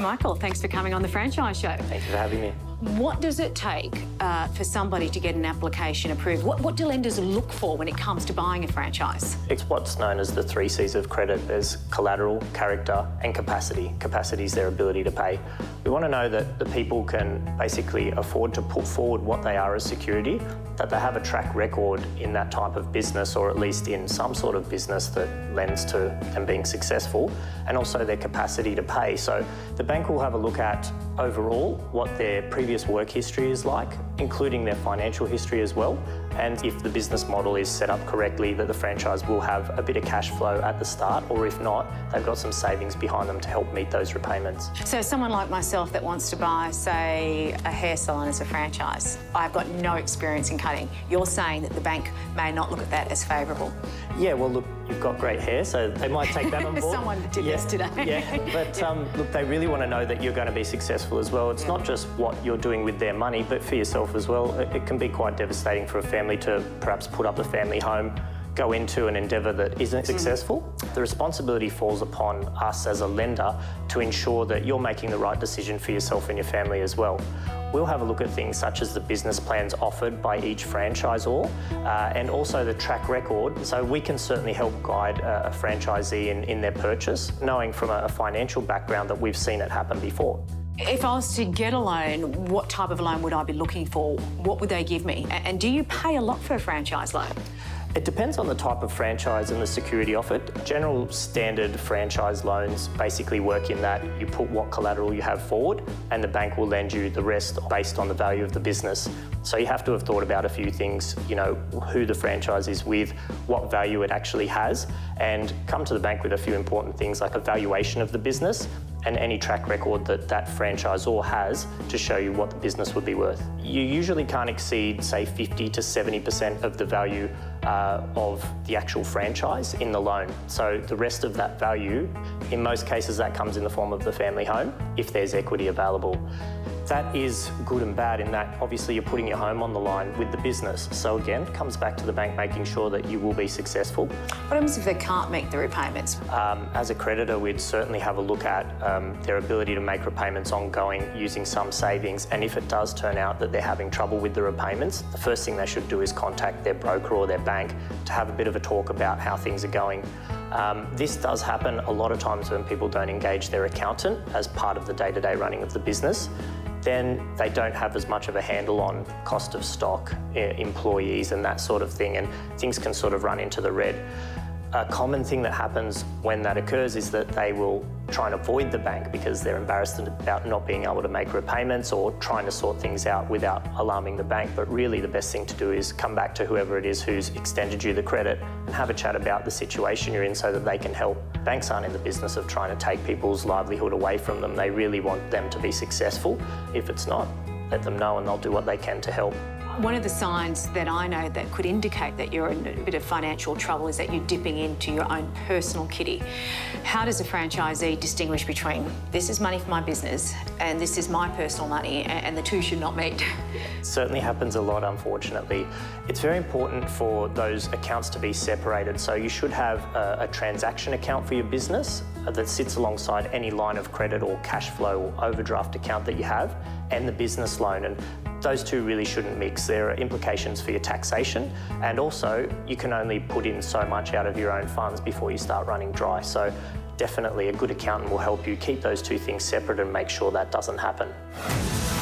Michael, thanks for coming on the Franchise Show. Thank you for having me. What does it take for somebody to get an application approved? What do lenders look for when it comes to buying a franchise? It's what's known as the 3 C's of credit. There's collateral, character and capacity. Capacity is their ability to pay. We want to know that the people can basically afford to put forward what they are as security, that they have a track record in that type of business, or at least in some sort of business that lends to them being successful, and also their capacity to pay. So the bank will have a look at overall what their previous work history is like, including their financial history as well, and if the business model is set up correctly, that the franchise will have a bit of cash flow at the start, or if not, they've got some savings behind them to help meet those repayments. So someone like myself that wants to buy, say, a hair salon as a franchise, I've got no experience in cutting. You're saying that the bank may not look at that as favourable? Yeah, well, look, you've got great hair, so they might take that on board. Someone did this today. Yeah, but look, they really want to know that you're going to be successful as well. It's not just what you're doing with their money, but for yourself as well. It can be quite devastating for a family to perhaps put up a family home, go into an endeavour that isn't successful. The responsibility falls upon us as a lender to ensure that you're making the right decision for yourself and your family as well. We'll have a look at things such as the business plans offered by each franchisor and also the track record. So we can certainly help guide a franchisee in their purchase, knowing from a financial background that we've seen it happen before. If I was to get a loan, what type of loan would I be looking for? What would they give me? And do you pay a lot for a franchise loan? It depends on the type of franchise and the security offered. General standard franchise loans basically work in that you put what collateral you have forward and the bank will lend you the rest based on the value of the business. So you have to have thought about a few things, you know, who the franchise is with, what value it actually has, and come to the bank with a few important things like a valuation of the business and any track record that that franchisor has to show you what the business would be worth. You usually can't exceed, say, 50 to 70% of the value of the actual franchise in the loan. So the rest of that value, in most cases, that comes in the form of the family home, if there's equity available. That is good and bad in that obviously you're putting your home on the line with the business. So again, it comes back to the bank making sure that you will be successful. What happens if they can't make the repayments? As a creditor, we'd certainly have a look at their ability to make repayments ongoing using some savings. And if it does turn out that they're having trouble with the repayments, the first thing they should do is contact their broker or their bank to have a bit of a talk about how things are going. This does happen a lot of times when people don't engage their accountant as part of the day-to-day running of the business. Then they don't have as much of a handle on cost of stock, employees and that sort of thing, and things can sort of run into the red. A common thing that happens when that occurs is that they will try and avoid the bank because they're embarrassed about not being able to make repayments or trying to sort things out without alarming the bank. But really the best thing to do is come back to whoever it is who's extended you the credit and have a chat about the situation you're in so that they can help. Banks aren't in the business of trying to take people's livelihood away from them. They really want them to be successful. If it's not, let them know and they'll do what they can to help. One of the signs that I know that could indicate that you're in a bit of financial trouble is that you're dipping into your own personal kitty. How does a franchisee distinguish between this is money for my business and this is my personal money and the two should not meet? It certainly happens a lot, unfortunately. It's very important for those accounts to be separated. So you should have a transaction account for your business that sits alongside any line of credit or cash flow or overdraft account that you have and the business loan. And those two really shouldn't mix. There are implications for your taxation, and also you can only put in so much out of your own funds before you start running dry. So definitely a good accountant will help you keep those two things separate and make sure that doesn't happen.